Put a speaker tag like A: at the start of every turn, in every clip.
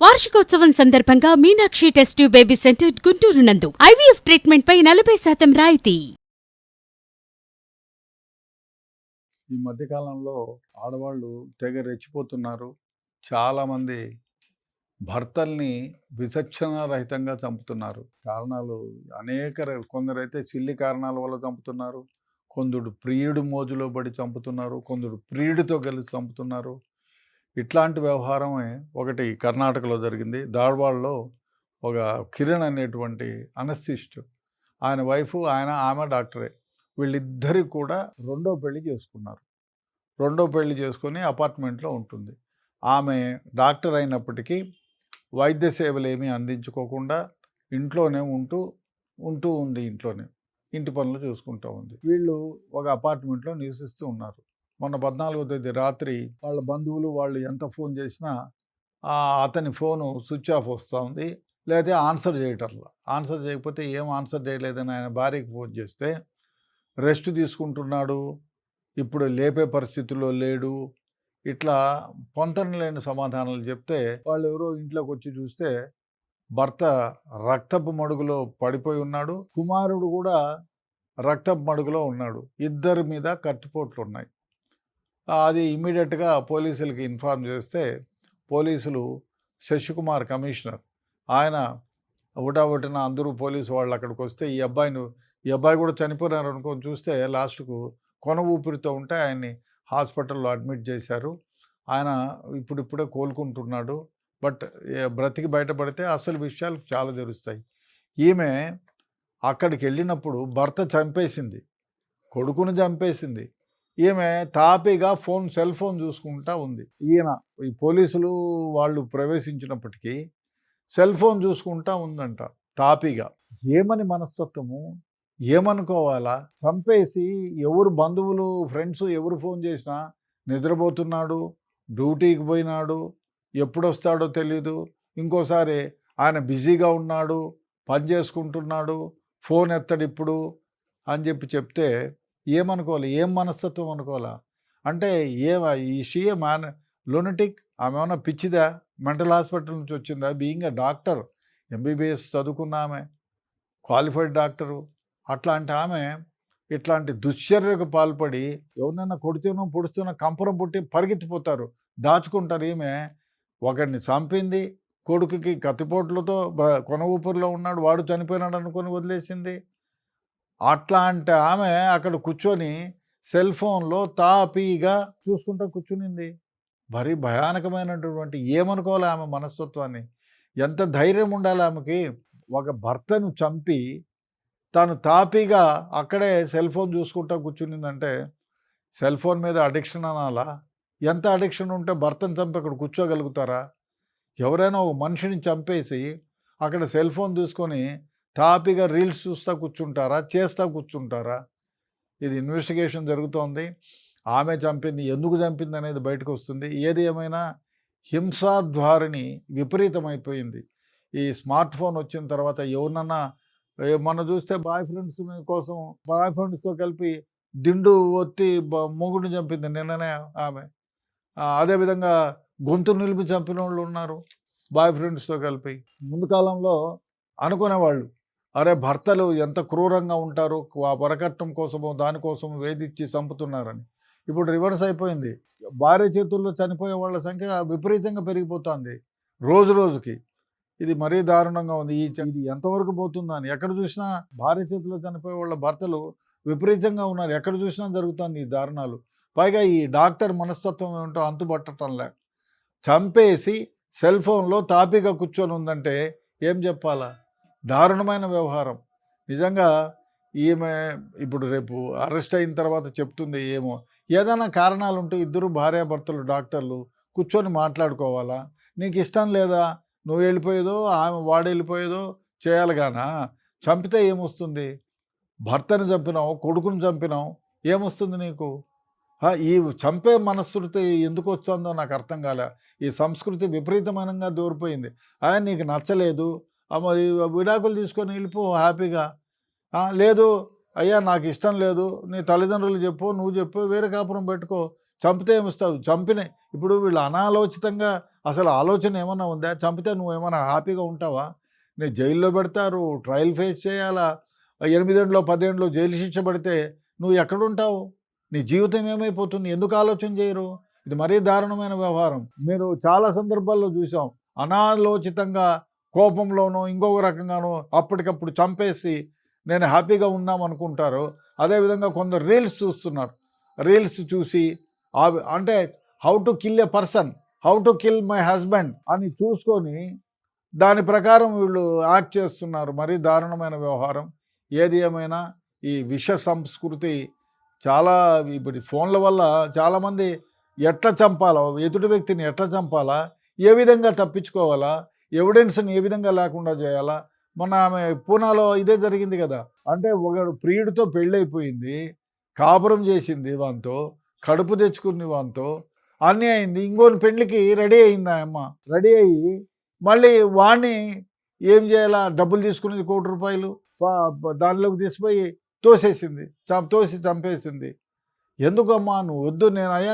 A: వార్షికోత్సవం సందర్భంగా Meenakshi test tube baby centre Guntur నందు ఐవీఎఫ్ ట్రీట్మెంట్ పై 40% రాయితీ.
B: ఈ మధ్యకాలంలో ఆడవాళ్ళు తెగ రెచ్చిపోతున్నారు. చాలామంది భర్తల్ని విచక్షణారహితంగా చంపుతున్నారు. కారణాలు అనేక కొందరైతే సిల్లి కారణాల వల్ల చంపుతున్నారు, కొందరు ప్రియుడు మోజులో పడి చంపుతున్నారు, కొందరు ప్రియుడితో కలిసి చంపుతున్నారు. ఇట్లాంటి వ్యవహారమే ఒకటి కర్ణాటకలో జరిగింది. ధార్వాడ్లో ఒక కిరణ్ అనేటువంటి అనస్థిస్ట్, ఆయన వైఫ్, ఆమె డాక్టరే. వీళ్ళిద్దరికి కూడా రెండో పెళ్లి చేసుకున్నారు. రెండో పెళ్లి చేసుకొని అపార్ట్మెంట్లో ఉంటుంది. ఆమె డాక్టర్ అయినప్పటికీ వైద్య సేవలు ఏమీ అందించుకోకుండా ఇంట్లోనే ఉంటూ ఉంది. ఇంటి పనులు చూసుకుంటూ ఉంది. వీళ్ళు ఒక అపార్ట్మెంట్లో నివసిస్తూ ఉన్నారు. మొన్న 14వ తేదీ రాత్రి వాళ్ళ బంధువులు వాళ్ళు ఎంత ఫోన్ చేసినా అతని ఫోను స్విచ్ ఆఫ్ వస్తూ ఉంది, లేదా ఆన్సర్ చేయటంలా. ఆన్సర్ చేయకపోతే ఏం ఆన్సర్ చేయలేదని ఆయన భార్యకి ఫోన్ చేస్తే రెస్ట్ తీసుకుంటున్నాడు, ఇప్పుడు లేపే పరిస్థితుల్లో లేడు, ఇట్లా పొంతన లేని సమాధానాలు చెప్తే వాళ్ళు ఎవరో ఇంట్లోకి వచ్చి చూస్తే భర్త రక్తపు మడుగులో పడిపోయి ఉన్నాడు, కుమారుడు కూడా రక్తపు మడుగులో ఉన్నాడు. ఇద్దరి మీద కత్తిపోట్లు ఉన్నాయి. అది ఇమ్మీడియట్గా పోలీసులకి ఇన్ఫార్మ్ చేస్తే పోలీసులు, శశికుమార్ కమిషనర్, ఆయన ఒకటిన అందరూ పోలీసు వాళ్ళు అక్కడికి వస్తే ఈ అబ్బాయి కూడా చనిపోయినారు అనుకొని చూస్తే లాస్ట్కు కొన ఊపిరితో ఉంటే ఆయన్ని హాస్పిటల్లో అడ్మిట్ చేశారు. ఆయన ఇప్పుడిప్పుడే కోలుకుంటున్నాడు. బట్ బ్రతికి బయటపడితే అసలు విషయాలు చాలా తెలుస్తాయి. ఈమె అక్కడికి వెళ్ళినప్పుడు భర్త చంపేసింది, కొడుకును చంపేసింది. ఈమె తాపీగా సెల్ ఫోన్ చూసుకుంటా ఉంది. ఈ పోలీసులు వాళ్ళు ప్రవేశించినప్పటికీ సెల్ ఫోన్ చూసుకుంటా ఉందంట తాపీగా. ఏమని మనస్తత్వము, ఏమనుకోవాలా? చంపేసి ఎవరు బంధువులు, ఫ్రెండ్స్ ఎవరు ఫోన్ చేసినా నిద్రపోతున్నాడు, డ్యూటీకి పోయినాడు, ఎప్పుడు వస్తాడో తెలీదు, ఇంకోసారి ఆయన బిజీగా ఉన్నాడు, పని చేసుకుంటున్నాడు, ఫోన్ ఎత్తడు ఇప్పుడు అని చెప్తే ఏమనుకోవాలి? ఏం మనస్తత్వం అనుకోవాలా? అంటే ఈ షీఏ లూనటిక్, ఆమె ఏమన్నా పిచ్చిదా? మెంటల్ హాస్పిటల్ నుంచి వచ్చిందా? బీయింగ్ ఎ డాక్టర్, ఎంబీబీఎస్ చదువుకున్న ఆమె, క్వాలిఫైడ్ డాక్టరు. అట్లాంటి ఆమె ఇట్లాంటి దుశ్చర్యకు పాల్పడి ఎవరినైనా కొడితేనో పొడుస్తూనో కంపరం పుట్టి పరిగెత్తిపోతారు, దాచుకుంటారు. ఈమె ఒకరిని చంపింది, కొడుకుకి కత్తిపోట్లతో కొన ఊపిరిలో ఉన్నాడు, వాడు చనిపోయినాడు అనుకొని వదిలేసింది. అట్లాంటి ఆమె అక్కడ కూర్చొని సెల్ ఫోన్లో తాపీగా చూసుకుంటూ కూర్చునింది. మరీ భయానకమైనటువంటి, ఏమనుకోవాలి ఆమె మనస్తత్వాన్ని? ఎంత ధైర్యం ఉండాలి ఆమెకి? ఒక భర్తను చంపి తాను తాపీగా అక్కడే సెల్ ఫోన్ చూసుకుంటూ కూర్చునిందంటే సెల్ ఫోన్ మీద అడిక్షన్ అనాలా? ఎంత అడిక్షన్ ఉంటే భర్తను చంపి అక్కడ కూర్చోగలుగుతారా? ఎవరైనా ఒక మనిషిని చంపేసి అక్కడ సెల్ ఫోన్ తీసుకొని తాపీగా రీల్స్ చూస్తూ కూర్చుంటారా? ఇది ఇన్వెస్టిగేషన్ జరుగుతోంది. ఆమె చంపింది, ఎందుకు చంపింది అనేది బయటకు వస్తుంది. ఏది ఏమైనా హింసాధ్వారిని విపరీతమైపోయింది. ఈ స్మార్ట్ ఫోన్ వచ్చిన తర్వాత ఎవరినన్నా మనం చూస్తే బాయ్ ఫ్రెండ్స్తో కలిపి దిండు ఒత్తి మొగుడిని చంపింది నిన్ననే ఆమె. అదేవిధంగా గొంతు నిలిపి చంపిన వాళ్ళు ఉన్నారు బాయ్ ఫ్రెండ్స్తో కలిపి. ముందు కాలంలో అనుకునేవాళ్ళు, అరే భర్తలు ఎంత క్రూరంగా ఉంటారు, వరకట్నం కోసమో దానికోసమో వేధించి చంపుతున్నారని. ఇప్పుడు రివర్స్ అయిపోయింది. భార్య చేతుల్లో చనిపోయే వాళ్ళ సంఖ్య విపరీతంగా పెరిగిపోతుంది రోజు రోజుకి. ఇది మరీ దారుణంగా ఉంది. ఇది ఎంతవరకు పోతుందని ఎక్కడ చూసినా భార్య చేతుల్లో చనిపోయే వాళ్ళ భర్తలు విపరీతంగా ఉన్నారు. ఎక్కడ చూసినా జరుగుతుంది ఈ దారుణాలు. పైగా ఈ డాక్టర్ మనస్తత్వం ఏమిటో అంతుపట్టడంలే. చంపేసి సెల్ ఫోన్లో తాపీగా కూర్చొని ఉందంటే ఏం చెప్పాలా? దారుణమైన వ్యవహారం నిజంగా. ఈమె ఇప్పుడు రేపు అరెస్ట్ అయిన తర్వాత చెప్తుంది ఏమో. ఏదైనా కారణాలు ఉంటే ఇద్దరు భార్యాభర్తలు డాక్టర్లు కూర్చొని మాట్లాడుకోవాలా? నీకు ఇష్టం లేదా, నువ్వు వెళ్ళిపోయేదో వాడు వెళ్ళిపోయేదో చేయాలి గానా? చంపితే ఏమొస్తుంది? భర్తను చంపినావు, కొడుకును చంపినావు, ఏమొస్తుంది నీకు? ఈ చంపే మనస్కృతి ఎందుకు వస్తుందో నాకు అర్థం కాలే. ఈ సంస్కృతి విపరీతమైనంగా దూరిపోయింది. నీకు నచ్చలేదు, మరి విడాకులు తీసుకొని వెళ్ళిపో హ్యాపీగా. లేదు అయ్యా నాకు ఇష్టం లేదు, నీ తల్లిదండ్రులు చెప్పు, నువ్వు చెప్పు, వేరే కాపురం పెట్టుకో,
C: చంపితే ఏమిస్తావు? ఇప్పుడు వీళ్ళు అనాలోచితంగా అసలు ఆలోచన ఏమన్నా ఉందా? చంపితే నువ్వేమన్నా హ్యాపీగా ఉంటావా? నేను జైల్లో పెడతారు, ట్రయల్ ఫేస్ చేయాలా, 8 ఏళ్ళు 10 ఏళ్ళు జైలు శిక్ష పడితే నువ్వు ఎక్కడుంటావు? నీ జీవితం ఏమైపోతుంది? ఎందుకు ఆలోచన చేయరు? ఇది మరీ దారుణమైన వ్యవహారం. మీరు చాలా సందర్భాల్లో చూసాం, అనాలోచితంగా కోపంలోనో ఇంకొక రకంగానో అప్పటికప్పుడు చంపేసి నేను హ్యాపీగా ఉన్నాం అనుకుంటారు. అదేవిధంగా కొందరు రీల్స్ చూస్తున్నారు. రీల్స్ చూసి అంటే how to kill a person, how to kill my husband అని చూసుకొని దాని ప్రకారం వీళ్ళు యాక్ట్ చేస్తున్నారు. మరీ దారుణమైన వ్యవహారం. ఏది ఏమైనా ఈ విష సంస్కృతి చాలా ఇప్పుడు ఫోన్ల వల్ల చాలామంది ఎట్లా చంపాలా, ఎదుటి వ్యక్తిని ఎట్లా చంపాలా, ఏ విధంగా తప్పించుకోవాలా, ఎవిడెన్స్ని ఏ విధంగా లేకుండా చేయాలా. మొన్న ఆమె పూనాలో ఇదే జరిగింది కదా. అంటే ఒకడు ప్రియుడితో పెళ్ళైపోయింది, కాపురం చేసింది వానితో, కడుపు తెచ్చుకుంది వానితో, అన్నీ అయింది. ఇంకోని పెళ్ళికి రెడీ అయింది ఆ అమ్మ. రెడీ అయ్యి మళ్ళీ వాణ్ణి ఏం చేయాలా, డబ్బులు తీసుకునేది ₹1 కోటి, దానిలోకి తీసిపోయి తోసేసింది, తోసి చంపేసింది. ఎందుకమ్మా నువ్వు వద్దు,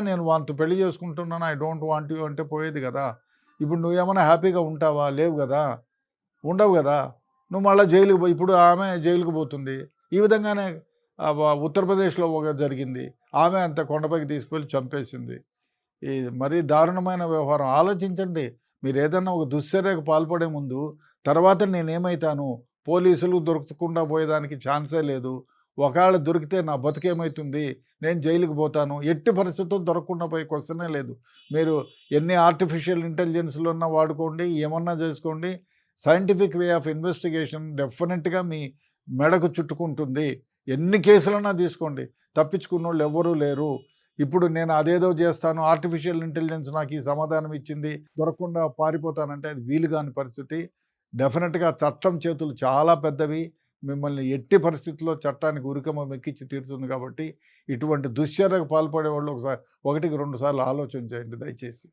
C: నేను వానితో పెళ్లి చేసుకుంటున్నాను, ఐ డోంట్ వాంట్ యూ అంటే పోయేది కదా. ఇప్పుడు నువ్వేమైనా హ్యాపీగా ఉంటావా? లేవు కదా, ఉండవు కదా. నువ్వు మళ్ళీ జైలుకు పోయి, ఇప్పుడు ఆమె జైలుకు పోతుంది. ఈ విధంగానే ఉత్తరప్రదేశ్లో ఒక జరిగింది, ఆమె అంత కొండపైకి తీసుకెళ్ళి చంపేసింది. ఇది మరీ దారుణమైన వ్యవహారం. ఆలోచించండి. మీరు ఏదన్నా ఒక దుశ్చర్యకు పాల్పడే ముందు తర్వాత నేనేమవుతాను, పోలీసులు దొరకకుండా పోయేదానికి ఛాన్సే లేదు. ఒకవేళ దొరికితే నా బతుకేమవుతుంది, నేను జైలుకి పోతాను, ఎట్టి పరిస్థితుల్లో దొరకకుండా పోయే క్వశ్చనే లేదు. మీరు ఎన్ని ఆర్టిఫిషియల్ ఇంటెలిజెన్స్లు ఉన్నా వాడుకోండి, ఏమన్నా చేసుకోండి, సైంటిఫిక్ వే ఆఫ్ ఇన్వెస్టిగేషన్ డెఫినెట్గా మీ మెడకు చుట్టుకుంటుంది. ఎన్ని కేసులన్నా తీసుకోండి, తప్పించుకున్న వాళ్ళు ఎవ్వరూ లేరు. ఇప్పుడు నేను అదేదో చేస్తాను, ఆర్టిఫిషియల్ ఇంటెలిజెన్స్ నాకు ఈ సమాధానం ఇచ్చింది, దొరకకుండా పారిపోతానంటే అది వీలు కాని పరిస్థితి. డెఫినెట్గా చట్టం చేతులు చాలా పెద్దవి. మిమ్మల్ని ఎట్టి పరిస్థితుల్లో చట్టానికి ఉరికమ్మ మెక్కించి తీరుతుంది. కాబట్టి ఇటువంటి దుశ్చర్యకు పాల్పడే వాళ్ళు ఒకటికి 2 సార్లు ఆలోచన చేయండి దయచేసి.